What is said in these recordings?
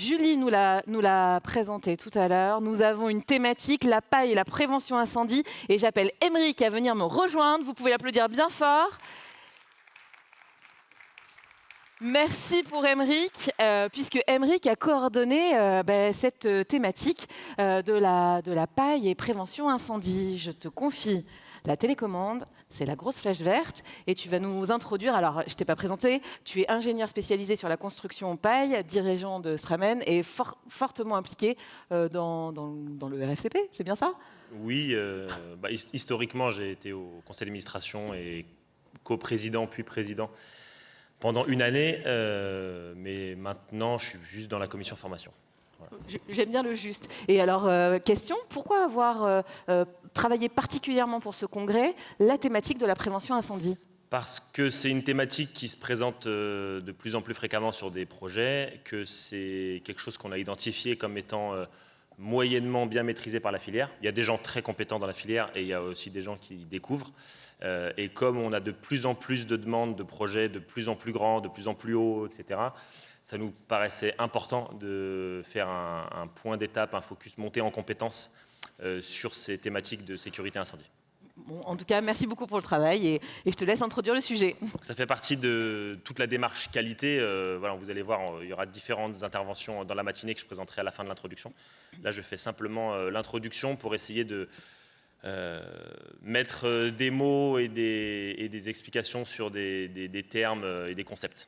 Julie nous l'a présenté tout à l'heure. Nous avons une thématique, la paille et la prévention incendie. Et j'appelle Émeric à venir me rejoindre. Vous pouvez l'applaudir bien fort. Merci pour Émeric, puisque Émeric a coordonné cette thématique de la paille et prévention incendie. Je te confie la télécommande, c'est la grosse flèche verte, et tu vas nous introduire. Alors, je ne t'ai pas présenté, tu es ingénieur spécialisé sur la construction en paille, dirigeant de Stramen et fortement impliqué dans le RFCP, c'est bien ça? Oui, historiquement, j'ai été au conseil d'administration et coprésident puis président pendant une année, mais maintenant, je suis juste dans la commission formation. Voilà. J'aime bien le juste. Et alors, question, pourquoi avoir travaillé particulièrement pour ce congrès la thématique de la prévention incendie? Parce que c'est une thématique qui se présente de plus en plus fréquemment sur des projets, que c'est quelque chose qu'on a identifié comme étant moyennement bien maîtrisé par la filière. Il y a des gens très compétents dans la filière et il y a aussi des gens qui découvrent. Et comme on a de plus en plus de demandes de projets de plus en plus grands, de plus en plus hauts, etc., ça nous paraissait important de faire un point d'étape, un focus, monter en compétences sur ces thématiques de sécurité incendie. Bon, en tout cas, merci beaucoup pour le travail et je te laisse introduire le sujet. Donc, ça fait partie de toute la démarche qualité. Voilà, vous allez voir, il y aura différentes interventions dans la matinée que je présenterai à la fin de l'introduction. Là, je fais simplement l'introduction pour essayer de mettre des mots et des explications sur des termes et des concepts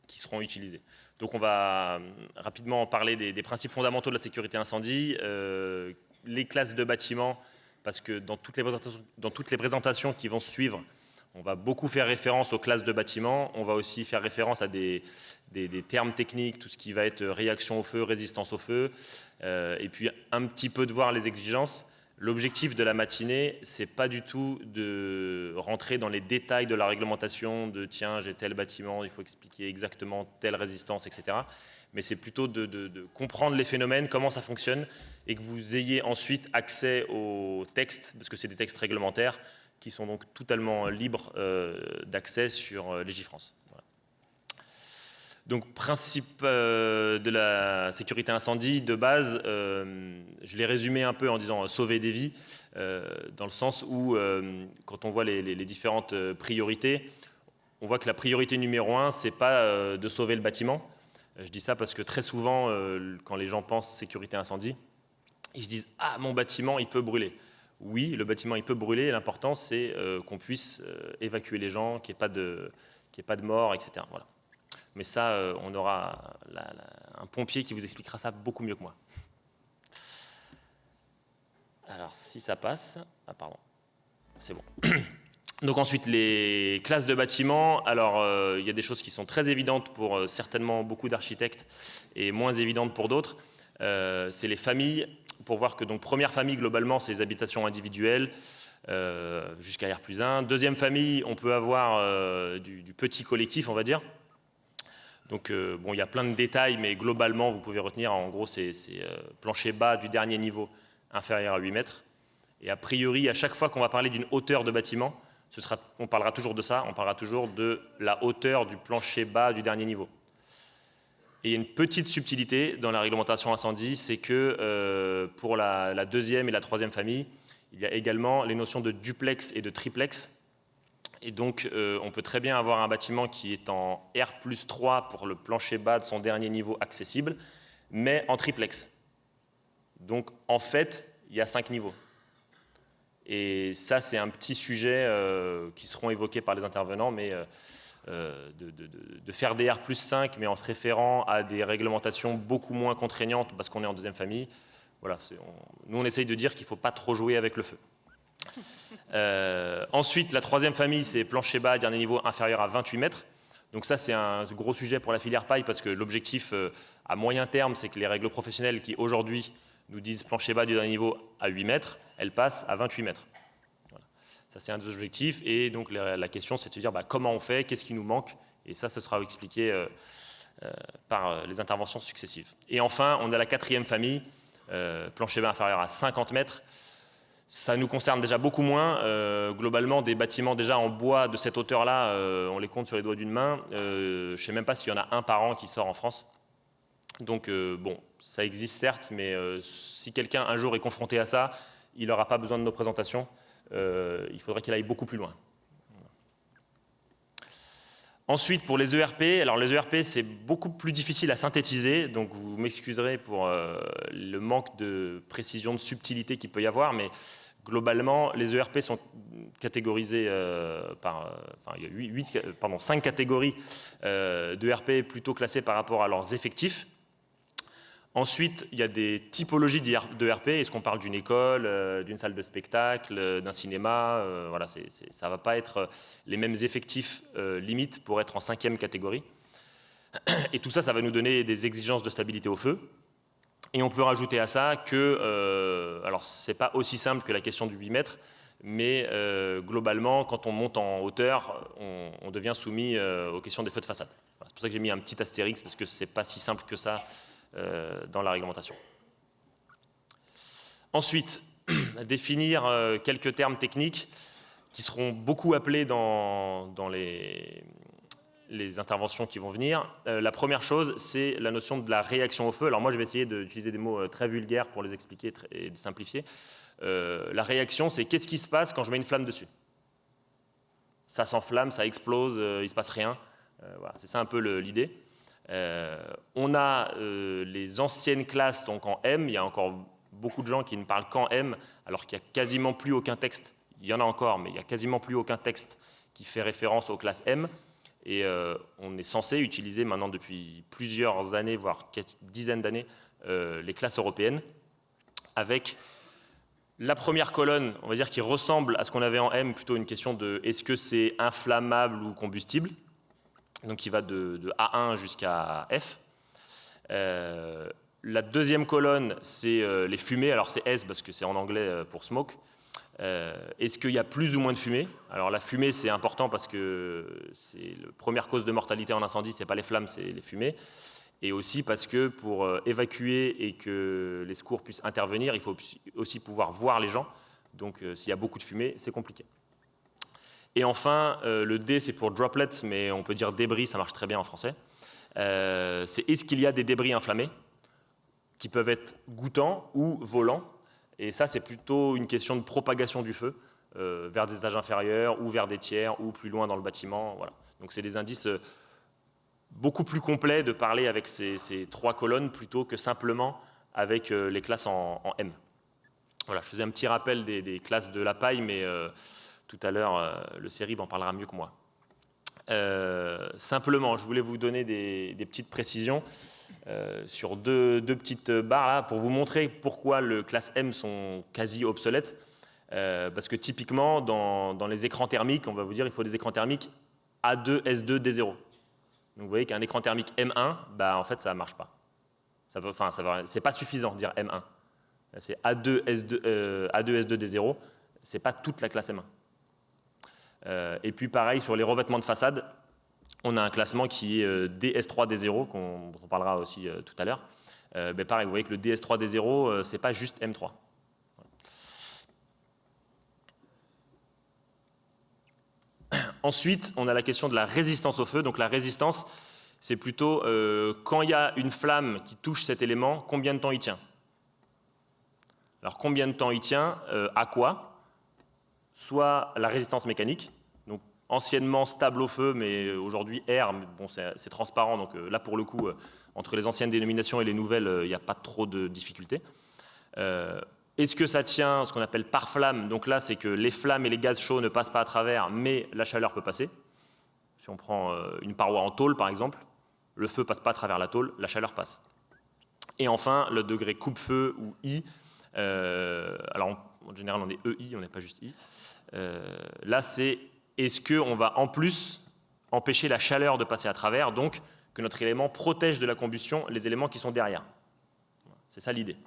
qui seront utilisés. Donc on va rapidement parler des principes fondamentaux de la sécurité incendie, les classes de bâtiments, parce que dans toutes les présentations qui vont suivre, on va beaucoup faire référence aux classes de bâtiments, on va aussi faire référence à des termes techniques, tout ce qui va être réaction au feu, résistance au feu, et puis un petit peu de voir les exigences. L'objectif de la matinée, c'est pas du tout de rentrer dans les détails de la réglementation, de tiens, j'ai tel bâtiment, il faut expliquer exactement telle résistance, etc. Mais c'est plutôt de comprendre les phénomènes, comment ça fonctionne, et que vous ayez ensuite accès aux textes, parce que c'est des textes réglementaires, qui sont donc totalement libres d'accès sur Légifrance. Voilà. Donc, principe de la sécurité incendie, de base, je l'ai résumé un peu en disant sauver des vies, dans le sens où, quand on voit les différentes priorités, on voit que la priorité numéro 1, c'est pas de sauver le bâtiment. Je dis ça parce que très souvent, quand les gens pensent sécurité incendie, ils se disent « Ah, mon bâtiment, il peut brûler ». Oui, le bâtiment, il peut brûler. L'important, c'est qu'on puisse évacuer les gens, qu'il n'y ait pas de mort, etc. Voilà. Mais ça, on aura un pompier qui vous expliquera ça beaucoup mieux que moi. Alors, si ça passe... Ah, pardon. C'est bon. Donc ensuite, les classes de bâtiments. Alors, il y a des choses qui sont très évidentes pour certainement beaucoup d'architectes et moins évidentes pour d'autres. C'est les familles. Pour voir que, donc, première famille, globalement, c'est les habitations individuelles, jusqu'à R+1. Deuxième famille, on peut avoir du petit collectif, on va dire. Donc, bon, il y a plein de détails, mais globalement, vous pouvez retenir, en gros, c'est plancher bas du dernier niveau inférieur à 8 mètres. Et a priori, à chaque fois qu'on va parler d'une hauteur de bâtiment, on parlera toujours de ça, on parlera toujours de la hauteur du plancher bas du dernier niveau. Et il y a une petite subtilité dans la réglementation incendie, c'est que pour la deuxième et la troisième famille, il y a également les notions de duplex et de triplex. Et donc, on peut très bien avoir un bâtiment qui est en R+3 pour le plancher bas de son dernier niveau accessible, mais en triplex. Donc, en fait, il y a 5 niveaux. Et ça, c'est un petit sujet qui seront évoqués par les intervenants, mais de faire des R+5, mais en se référant à des réglementations beaucoup moins contraignantes parce qu'on est en deuxième famille. Voilà, nous, on essaye de dire qu'il ne faut pas trop jouer avec le feu. Ensuite, la troisième famille, c'est plancher bas, dernier niveau inférieur à 28 mètres. Donc ça, c'est un gros sujet pour la filière paille parce que l'objectif à moyen terme, c'est que les règles professionnelles qui aujourd'hui nous disent plancher bas du dernier niveau à 8 mètres, elles passent à 28 mètres. Voilà. Ça, c'est un des objectifs. Et donc, la question, c'est de se dire comment on fait, qu'est-ce qui nous manque. Et ça, ce sera expliqué par les interventions successives. Et enfin, on a la quatrième famille, plancher bas inférieur à 50 mètres. Ça nous concerne déjà beaucoup moins. Globalement, des bâtiments déjà en bois de cette hauteur-là, on les compte sur les doigts d'une main. Je ne sais même pas s'il y en a un par an qui sort en France. Donc bon, ça existe certes, mais si quelqu'un un jour est confronté à ça, il n'aura pas besoin de nos présentations. Il faudrait qu'il aille beaucoup plus loin. Ensuite, pour les ERP, alors les ERP, c'est beaucoup plus difficile à synthétiser, donc vous m'excuserez pour le manque de précision, de subtilité qu'il peut y avoir, mais globalement, les ERP sont catégorisés il y a 5 catégories d'ERP plutôt classées par rapport à leurs effectifs. Ensuite, il y a des typologies d'ERP. Est-ce qu'on parle d'une école, d'une salle de spectacle, d'un cinéma voilà, ça ne va pas être les mêmes effectifs limites pour être en 5e catégorie. Et tout ça, ça va nous donner des exigences de stabilité au feu. Et on peut rajouter à ça que, alors ce n'est pas aussi simple que la question du 8 mètres, mais globalement, quand on monte en hauteur, on devient soumis aux questions des feux de façade. Voilà, c'est pour ça que j'ai mis un petit astérix, parce que ce n'est pas si simple que ça dans la réglementation. Ensuite, définir quelques termes techniques qui seront beaucoup appelés dans les interventions qui vont venir. La première chose, c'est la notion de la réaction au feu. Alors moi, je vais essayer d'utiliser des mots très vulgaires pour les expliquer et de simplifier. La réaction, c'est qu'est-ce qui se passe quand je mets une flamme dessus? Ça s'enflamme, ça explose, il ne se passe rien. Voilà, c'est ça un peu l'idée. On a les anciennes classes donc en M, il y a encore beaucoup de gens qui ne parlent qu'en M, alors qu'il n'y a quasiment plus aucun texte, il y en a encore, mais il n'y a quasiment plus aucun texte qui fait référence aux classes M, et on est censé utiliser maintenant depuis plusieurs années, voire quelques dizaines d'années, les classes européennes, avec la première colonne, on va dire, qui ressemble à ce qu'on avait en M, plutôt une question de est-ce que c'est inflammable ou combustible, donc qui va de A1 jusqu'à F. La deuxième colonne, c'est les fumées. Alors c'est S parce que c'est en anglais pour smoke. Est-ce qu'il y a plus ou moins de fumée? Alors la fumée, c'est important parce que c'est la première cause de mortalité en incendie, ce n'est pas les flammes, c'est les fumées. Et aussi parce que pour évacuer et que les secours puissent intervenir, il faut aussi pouvoir voir les gens. Donc s'il y a beaucoup de fumée, c'est compliqué. Et enfin, le D, c'est pour droplets, mais on peut dire débris, ça marche très bien en français. C'est est-ce qu'il y a des débris inflammés qui peuvent être goûtants ou volants? Et ça, c'est plutôt une question de propagation du feu vers des étages inférieurs ou vers des tiers ou plus loin dans le bâtiment. Voilà. Donc c'est des indices beaucoup plus complets de parler avec ces 3 colonnes plutôt que simplement avec les classes en M. Voilà, je faisais un petit rappel des classes de la paille, mais tout à l'heure, le CERIB en parlera mieux que moi. Simplement, je voulais vous donner des petites précisions sur deux petites barres là, pour vous montrer pourquoi les classes M sont quasi obsolètes. Parce que typiquement, dans les écrans thermiques, on va vous dire qu'il faut des écrans thermiques A2, S2, D0. Donc vous voyez qu'un écran thermique M1, bah, en fait, ça ne marche pas. C'est pas suffisant de dire M1. C'est A2, S2, D0. Ce n'est pas toute la classe M1. Et puis pareil, sur les revêtements de façade, on a un classement qui est DS3, D0, dont on parlera aussi tout à l'heure. Pareil, vous voyez que le DS3, D0, ce n'est pas juste M3. Ensuite, on a la question de la résistance au feu. Donc la résistance, c'est plutôt quand il y a une flamme qui touche cet élément, combien de temps il tient? Alors combien de temps il tient? À quoi? Soit la résistance mécanique, donc anciennement stable au feu, mais aujourd'hui air, mais bon, c'est transparent, donc là pour le coup, entre les anciennes dénominations et les nouvelles, il n'y a pas trop de difficultés. Est-ce que ça tient, ce qu'on appelle par flamme? Donc là, c'est que les flammes et les gaz chauds ne passent pas à travers, mais la chaleur peut passer. Si on prend une paroi en tôle, par exemple, le feu ne passe pas à travers la tôle, la chaleur passe. Et enfin, le degré coupe-feu ou I. Alors, en général, on est EI, on n'est pas juste I. Là, c'est est-ce qu'on va en plus empêcher la chaleur de passer à travers, donc que notre élément protège de la combustion les éléments qui sont derrière. C'est ça l'idée.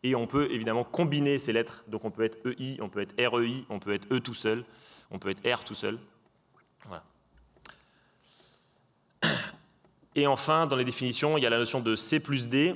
Et on peut évidemment combiner ces lettres, donc on peut être EI, on peut être REI, on peut être E tout seul, on peut être R tout seul. Voilà. Et enfin, dans les définitions, il y a la notion de C plus D.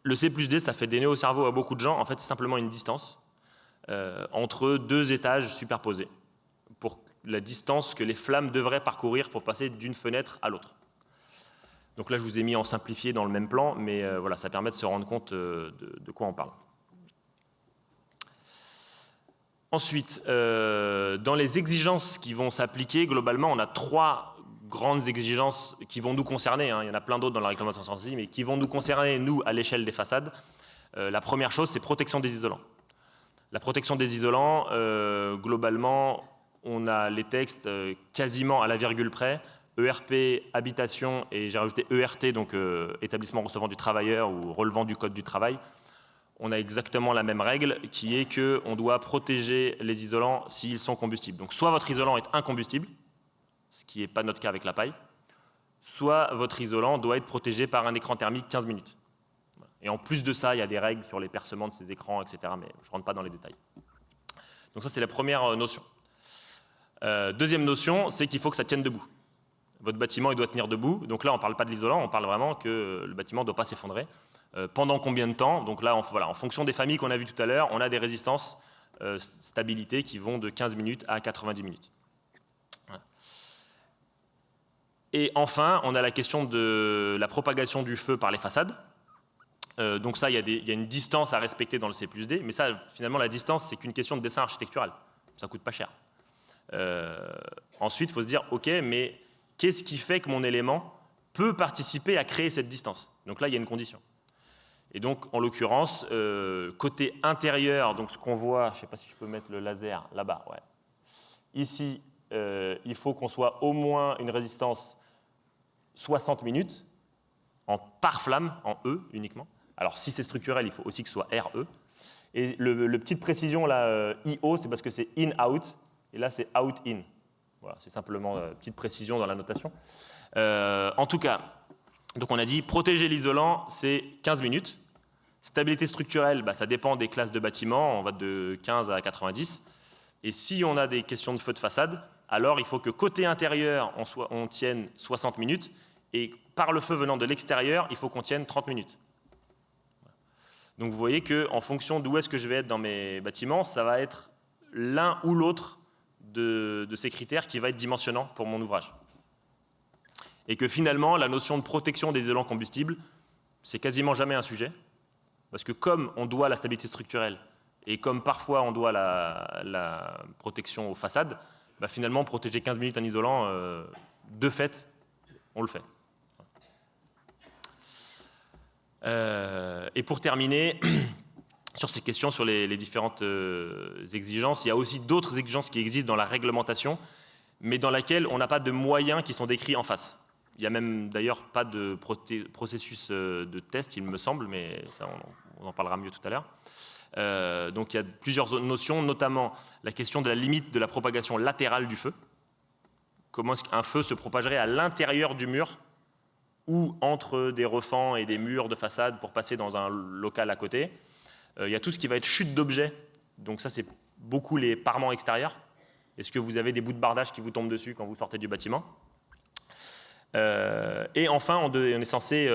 Le C plus D, ça fait des nœuds au cerveau à beaucoup de gens. En fait, c'est simplement une distance entre 2 étages superposés, pour la distance que les flammes devraient parcourir pour passer d'une fenêtre à l'autre. Donc là, je vous ai mis en simplifié dans le même plan, mais voilà, ça permet de se rendre compte de quoi on parle. Ensuite, dans les exigences qui vont s'appliquer, globalement, on a 3 grandes exigences qui vont nous concerner. Il y en a plein d'autres dans la réglementation incendie, mais qui vont nous concerner, nous, à l'échelle des façades. La première chose, c'est protection des isolants. La protection des isolants, globalement, on a les textes quasiment à la virgule près. ERP, habitation, et j'ai rajouté ERT, donc établissement recevant du travailleur ou relevant du code du travail. On a exactement la même règle qui est qu'on doit protéger les isolants s'ils sont combustibles. Donc soit votre isolant est incombustible, ce qui n'est pas notre cas avec la paille, soit votre isolant doit être protégé par un écran thermique 15 minutes. Et en plus de ça, il y a des règles sur les percements de ces écrans, etc. Mais je ne rentre pas dans les détails. Donc ça, c'est la première notion. Deuxième notion, c'est qu'il faut que ça tienne debout. Votre bâtiment, il doit tenir debout. Donc là, on ne parle pas de l'isolant, on parle vraiment que le bâtiment ne doit pas s'effondrer. Pendant combien de temps? Donc là, voilà, en fonction des familles qu'on a vues tout à l'heure, on a des résistances stabilité qui vont de 15 minutes à 90 minutes. Voilà. Et enfin, on a la question de la propagation du feu par les façades. Donc ça, il y a une distance à respecter dans le C+D, mais ça, finalement, la distance, c'est qu'une question de dessin architectural. Ça ne coûte pas cher. Ensuite, il faut se dire, OK, mais qu'est-ce qui fait que mon élément peut participer à créer cette distance? Donc là, il y a une condition. Et donc, en l'occurrence, côté intérieur, donc ce qu'on voit, je ne sais pas si je peux mettre le laser là-bas, ouais. Ici, il faut qu'on soit au moins une résistance 60 minutes, en par flamme, en E uniquement. Alors, si c'est structurel, il faut aussi que ce soit RE. Et le petite précision, là, IO, c'est parce que c'est in-out, et là, c'est out-in. Voilà, c'est simplement petite précision dans la notation. En tout cas, donc on a dit protéger l'isolant, c'est 15 minutes. Stabilité structurelle, bah, ça dépend des classes de bâtiments, on va de 15 à 90. Et si on a des questions de feu de façade, alors il faut que côté intérieur, on tienne 60 minutes, et par le feu venant de l'extérieur, il faut qu'on tienne 30 minutes. Donc vous voyez qu'en fonction d'où est-ce que je vais être dans mes bâtiments, ça va être l'un ou l'autre de ces critères qui va être dimensionnant pour mon ouvrage. Et que finalement, la notion de protection des isolants combustibles, c'est quasiment jamais un sujet, parce que comme on doit la stabilité structurelle, et comme parfois on doit la protection aux façades, bah finalement, protéger 15 minutes un isolant, de fait, on le fait. Et pour terminer, sur ces questions, sur les différentes exigences, il y a aussi d'autres exigences qui existent dans la réglementation, mais dans laquelle on n'a pas de moyens qui sont décrits en face. Il n'y a même d'ailleurs pas de processus de test, il me semble, mais ça, on en parlera mieux tout à l'heure. Donc il y a plusieurs notions, notamment la question de la limite de la propagation latérale du feu. Comment est-ce qu'un feu se propagerait à l'intérieur du mur ou entre des refends et des murs de façade pour passer dans un local à côté. Il y a tout ce qui va être chute d'objets. Donc ça, c'est beaucoup les parements extérieurs. Est-ce que vous avez des bouts de bardage qui vous tombent dessus quand vous sortez du bâtiment? Et enfin, on est censé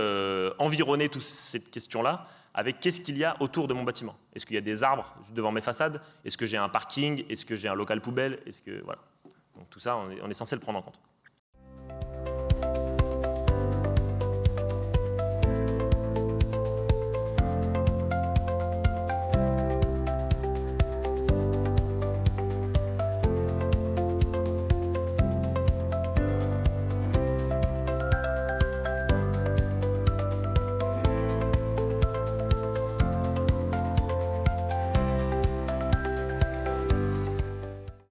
environner toute cette question-là avec qu'est-ce qu'il y a autour de mon bâtiment. Est-ce qu'il y a des arbres devant mes façades? Est-ce que j'ai un parking? Est-ce que j'ai un local poubelle? Voilà. Donc tout ça, on est censé le prendre en compte.